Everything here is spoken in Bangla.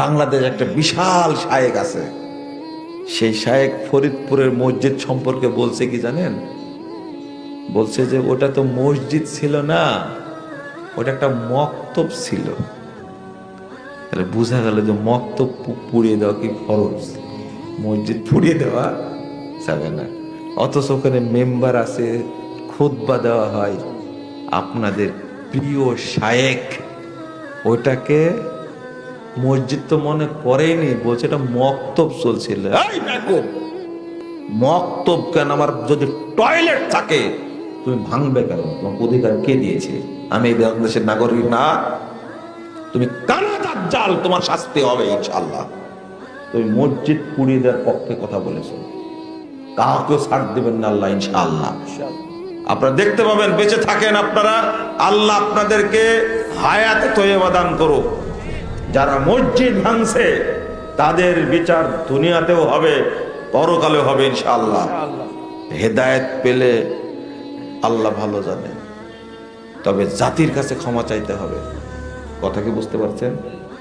বাংলাদেশ একটা বিশাল শায়েক আছে, সেই শায়েক ফরিদপুরের মসজিদ সম্পর্কে বলছে কি জানেন? বলছে যে ওটা তো মসজিদ ছিল না, ওটা একটা মক্তব ছিল। তাহলে বোঝা গেল যে মক্তব পুড়িয়ে দেওয়া কি ফরজ, মসজিদ পুড়িয়ে দেওয়া যাবে না। অথচ ওখানে মেম্বার আছে, খুতবা দেওয়া হয়। আপনাদের প্রিয় শায়েক ওটাকে মসজিদ তো মনে করেনি, বলছে এটা মক্তব চলছিল। এই বেকুব, মক্তব কেন? আমার যদি টয়লেট থাকে তুমি ভাঙবে কেন? তোমার অধিকার কে দিয়েছে? আমি এই বাংলাদেশের নাগরিক না? তুমি কানা দাজ্জাল, তোমার শাস্তি হবে ইনশাআল্লাহ। তুমি মসজিদ পুড়িয়ে দেওয়ার পক্ষে কথা বলেছো, কাউকে ছাড় দিবেন না আল্লাহ ইনশাআল্লাহ। আপনারা দেখতে পাবেন, বেঁচে থাকেন আপনারা, আল্লাহ আপনাদেরকে হায়াতে তয়্যিবা দান করুক। যারা মসজিদ ভাঙছে তাদের বিচার দুনিয়াতেও হবে, পরকালেও হবে ইনশাআল্লাহ। হেদায়েত পেলে আল্লাহ ভালো জানেন, তবে জাতির কাছে ক্ষমা চাইতে হবে। কথা কি বুঝতে পারছেন?